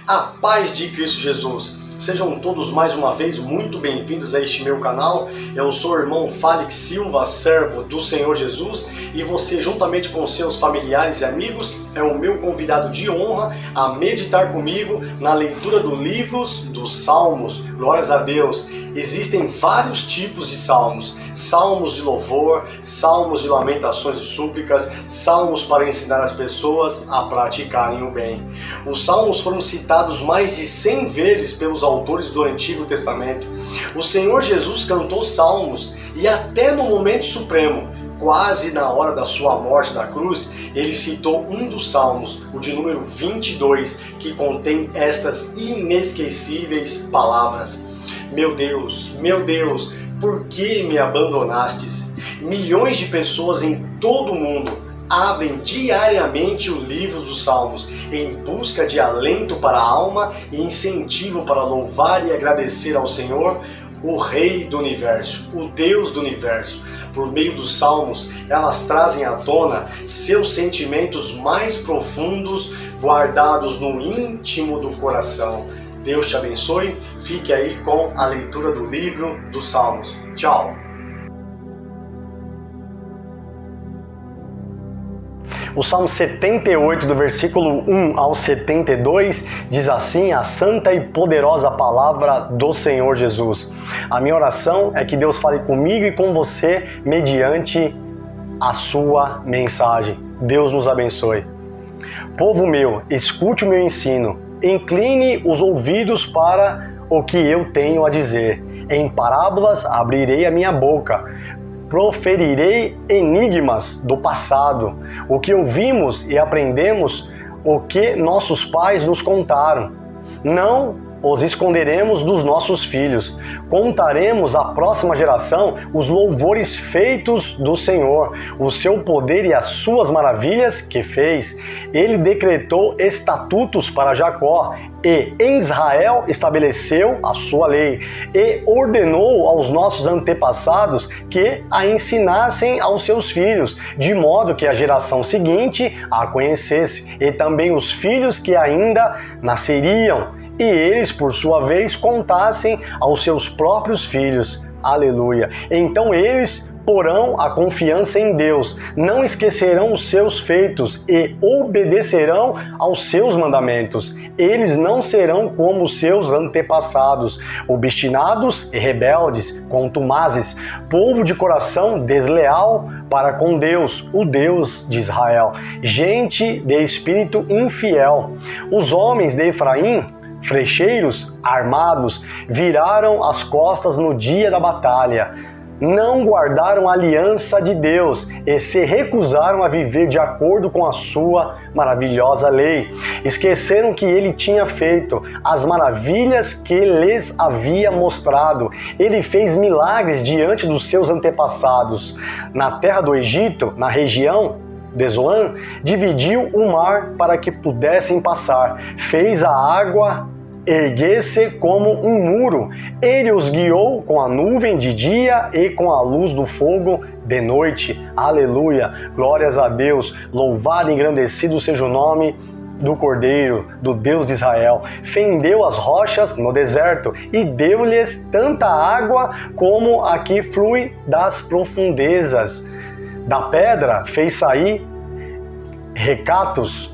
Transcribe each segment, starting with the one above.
A paz de Cristo Jesus. Sejam todos mais uma vez muito bem-vindos a este meu canal. Eu sou o irmão Félix Silva, servo do Senhor Jesus, e você, juntamente com seus familiares e amigos, é o meu convidado de honra a meditar comigo na leitura dos livros dos Salmos. Glórias a Deus! Existem vários tipos de salmos: salmos de louvor, salmos de lamentações e súplicas, salmos para ensinar as pessoas a praticarem o bem. Os salmos foram citados mais de 100 vezes pelos autores do Antigo Testamento. O Senhor Jesus cantou salmos e até no momento supremo, quase na hora da sua morte da cruz, ele citou um dos salmos, o de número 22, que contém estas inesquecíveis palavras: meu Deus, por que me abandonastes? Milhões de pessoas em todo o mundo abrem diariamente o livro dos Salmos em busca de alento para a alma e incentivo para louvar e agradecer ao Senhor, o Rei do Universo, o Deus do Universo. Por meio dos Salmos, elas trazem à tona seus sentimentos mais profundos, guardados no íntimo do coração. Deus te abençoe, fique aí com a leitura do livro dos Salmos. Tchau! O Salmo 78, do versículo 1 ao 72, diz assim a santa e poderosa palavra do Senhor Jesus. A minha oração é que Deus fale comigo e com você mediante a sua mensagem. Deus nos abençoe. Povo meu, escute o meu ensino. Incline os ouvidos para o que eu tenho a dizer. Em parábolas abrirei a minha boca. Proferirei enigmas do passado, o que ouvimos e aprendemos, o que nossos pais nos contaram. Não os esconderemos dos nossos filhos. Contaremos à próxima geração os louvores feitos do Senhor, o seu poder e as suas maravilhas que fez. Ele decretou estatutos para Jacó e em Israel estabeleceu a sua lei e ordenou aos nossos antepassados que a ensinassem aos seus filhos, de modo que a geração seguinte a conhecesse e também os filhos que ainda nasceriam. E eles, por sua vez, contassem aos seus próprios filhos. Aleluia! Então eles porão a confiança em Deus, não esquecerão os seus feitos e obedecerão aos seus mandamentos. Eles não serão como os seus antepassados, obstinados e rebeldes, contumazes, povo de coração desleal para com Deus, o Deus de Israel, gente de espírito infiel. Os homens de Efraim, flecheiros armados, viraram as costas no dia da batalha. Não guardaram a aliança de Deus e se recusaram a viver de acordo com a sua maravilhosa lei. Esqueceram que ele tinha feito, as maravilhas que lhes havia mostrado. Ele fez milagres diante dos seus antepassados. Na terra do Egito, na região de Zoan, dividiu o mar para que pudessem passar. Fez a água erguer-se como um muro. Ele os guiou com a nuvem de dia e com a luz do fogo de noite. Aleluia! Glórias a Deus! Louvado e engrandecido seja o nome do Cordeiro, do Deus de Israel. Fendeu as rochas no deserto e deu-lhes tanta água como a que flui das profundezas. Da pedra fez sair regatos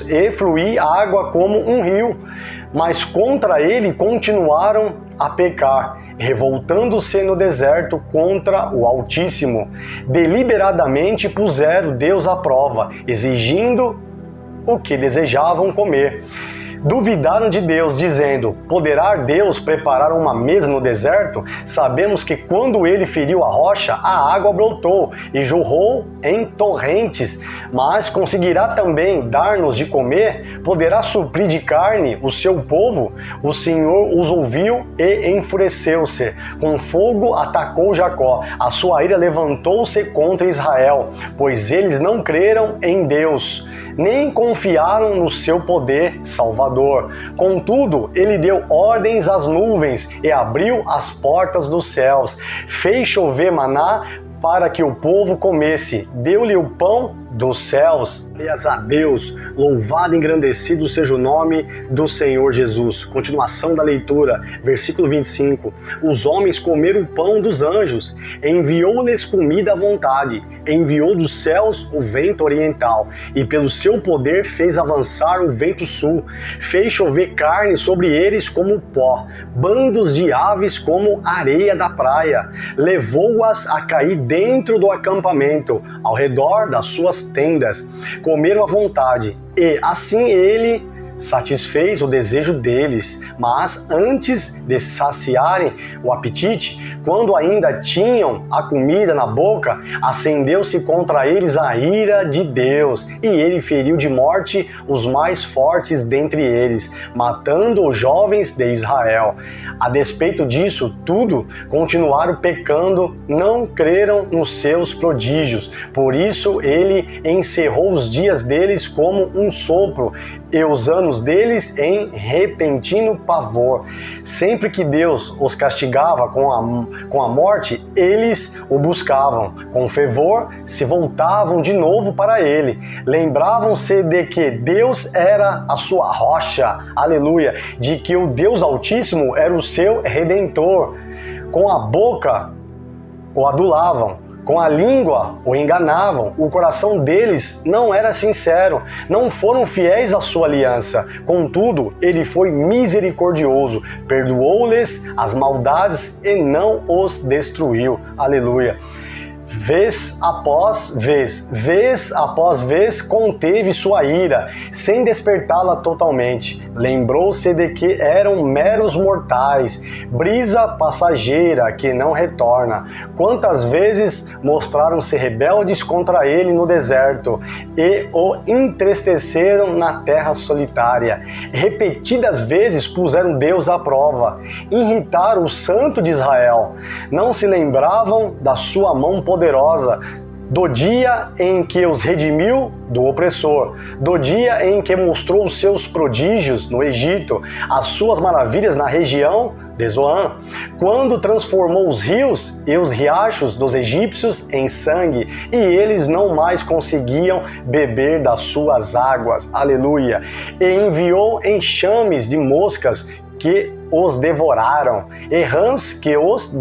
e fluir água como um rio, mas contra ele continuaram a pecar, revoltando-se no deserto contra o Altíssimo. Deliberadamente puseram Deus à prova, exigindo o que desejavam comer. Duvidaram de Deus, dizendo: poderá Deus preparar uma mesa no deserto? Sabemos que quando ele feriu a rocha, a água brotou e jorrou em torrentes. Mas conseguirá também dar-nos de comer? Poderá suprir de carne o seu povo? O Senhor os ouviu e enfureceu-se. Com fogo atacou Jacó. A sua ira levantou-se contra Israel, pois eles não creram em Deus, nem confiaram no seu poder salvador. Contudo, ele deu ordens às nuvens e abriu as portas dos céus. Fez chover maná para que o povo comesse. Deu-lhe o pão dos céus. Glórias a Deus, louvado e engrandecido seja o nome do Senhor Jesus. Continuação da leitura, versículo 25. Os homens comeram o pão dos anjos, enviou-lhes comida à vontade, enviou dos céus o vento oriental, e pelo seu poder fez avançar o vento sul, fez chover carne sobre eles como pó, bandos de aves como areia da praia, levou-as a cair dentro do acampamento, ao redor das suas tendas, comeram à vontade, e assim ele satisfez o desejo deles. Mas antes de saciarem o apetite, quando ainda tinham a comida na boca, acendeu-se contra eles a ira de Deus, e ele feriu de morte os mais fortes dentre eles, matando os jovens de Israel. A despeito disso tudo, continuaram pecando, não creram nos seus prodígios. Por isso ele encerrou os dias deles como um sopro, e os anos deles em repentino pavor. Sempre que Deus os castigava com a morte, eles o buscavam. Com fervor, se voltavam de novo para ele. Lembravam-se de que Deus era a sua rocha, aleluia, de que o Deus Altíssimo era o seu Redentor. Com a boca o adulavam, com a língua o enganavam, o coração deles não era sincero, não foram fiéis à sua aliança. Contudo, ele foi misericordioso, perdoou-lhes as maldades e não os destruiu. Aleluia. Vez após vez, conteve sua ira, sem despertá-la totalmente. Lembrou-se de que eram meros mortais, brisa passageira que não retorna. Quantas vezes mostraram-se rebeldes contra ele no deserto e o entristeceram na terra solitária. Repetidas vezes puseram Deus à prova, irritaram o Santo de Israel. Não se lembravam da sua mão poderosa, do dia em que os redimiu do opressor, do dia em que mostrou os seus prodígios no Egito, as suas maravilhas na região de Zoan, quando transformou os rios e os riachos dos egípcios em sangue, e eles não mais conseguiam beber das suas águas. Aleluia! E enviou enxames de moscas que os devoraram, e rãs que os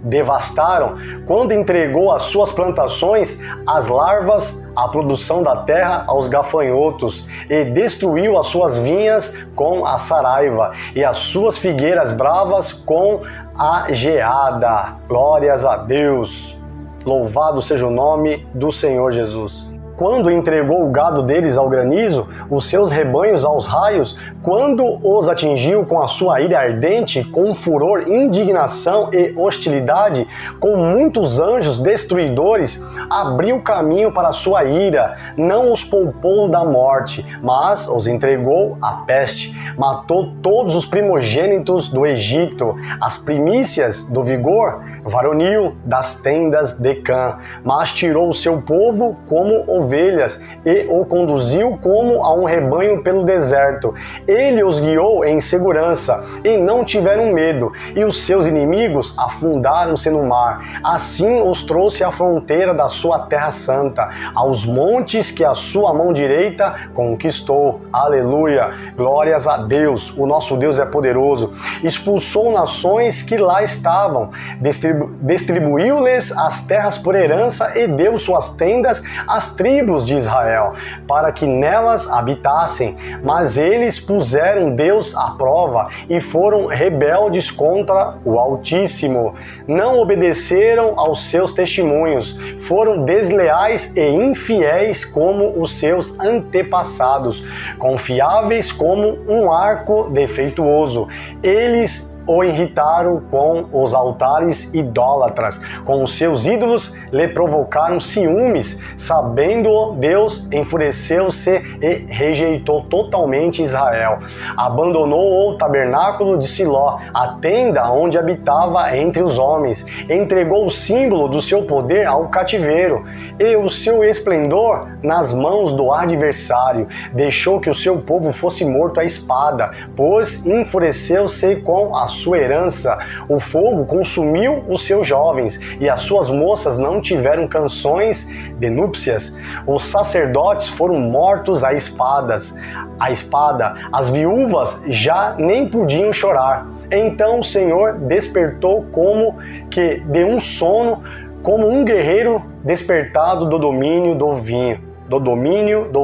devastaram, quando entregou as suas plantações, as larvas, a produção da terra aos gafanhotos, e destruiu as suas vinhas com a saraiva, e as suas figueiras bravas com a geada. Glórias a Deus! Louvado seja o nome do Senhor Jesus. Quando entregou o gado deles ao granizo, os seus rebanhos aos raios, quando os atingiu com a sua ira ardente, com furor, indignação e hostilidade, com muitos anjos destruidores, abriu caminho para a sua ira, não os poupou da morte, mas os entregou à peste, matou todos os primogênitos do Egito, as primícias do vigor varonil das tendas de Cã, mas tirou o seu povo como ovelhas e o conduziu como a um rebanho pelo deserto. Ele os guiou em segurança e não tiveram medo, e os seus inimigos afundaram-se no mar. Assim os trouxe à fronteira da sua terra santa, aos montes que a sua mão direita conquistou. Aleluia! Glórias a Deus! O nosso Deus é poderoso. Expulsou nações que lá estavam, distribuiu-lhes as terras por herança e deu suas tendas às tribos de Israel, para que nelas habitassem. Mas eles puseram Deus à prova e foram rebeldes contra o Altíssimo. Não obedeceram aos seus testemunhos, foram desleais e infiéis como os seus antepassados, confiáveis como um arco defeituoso. Eles o irritaram com os altares idólatras, com os seus ídolos lhe provocaram ciúmes, sabendo Deus enfureceu-se e rejeitou totalmente Israel. Abandonou o tabernáculo de Siló, a tenda onde habitava entre os homens, entregou o símbolo do seu poder ao cativeiro e o seu esplendor nas mãos do adversário, deixou que o seu povo fosse morto à espada, pois enfureceu-se com a sua herança. O fogo consumiu os seus jovens, e as suas moças não tiveram canções de núpcias. Os sacerdotes foram mortos a espada. As viúvas já nem podiam chorar. Então o Senhor despertou como que de um sono, como um guerreiro despertado do domínio do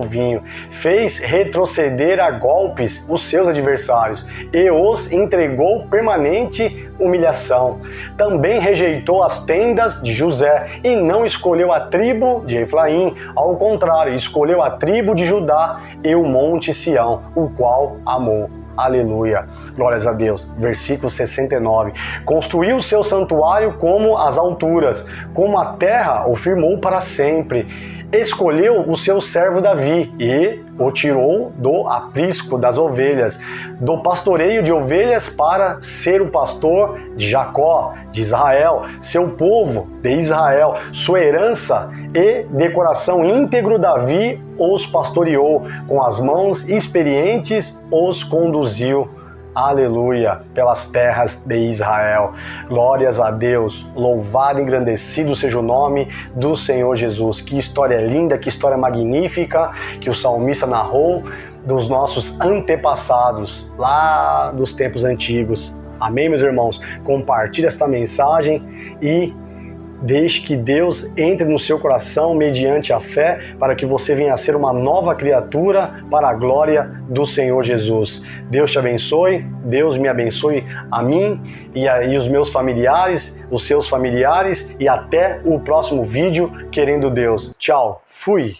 vinho, fez retroceder a golpes os seus adversários e os entregou permanente humilhação. Também rejeitou as tendas de José e não escolheu a tribo de Efraim, ao contrário, escolheu a tribo de Judá e o monte Sião, o qual amou. Aleluia, glórias a Deus. Versículo 69. Construiu o seu santuário como as alturas, como a terra o firmou para sempre. Escolheu o seu servo Davi e o tirou do aprisco das ovelhas, do pastoreio de ovelhas para ser o pastor de Jacó, de Israel, seu povo de Israel, sua herança e de coração íntegro Davi os pastoreou, com as mãos experientes os conduziu. Aleluia, pelas terras de Israel. Glórias a Deus, louvado e engrandecido seja o nome do Senhor Jesus. Que história linda, que história magnífica que o salmista narrou dos nossos antepassados, lá dos tempos antigos. Amém, meus irmãos? Compartilhe esta mensagem e deixe que Deus entre no seu coração mediante a fé, para que você venha a ser uma nova criatura para a glória do Senhor Jesus. Deus te abençoe, Deus me abençoe a mim e os meus familiares, os seus familiares, e até o próximo vídeo, querendo Deus. Tchau, fui!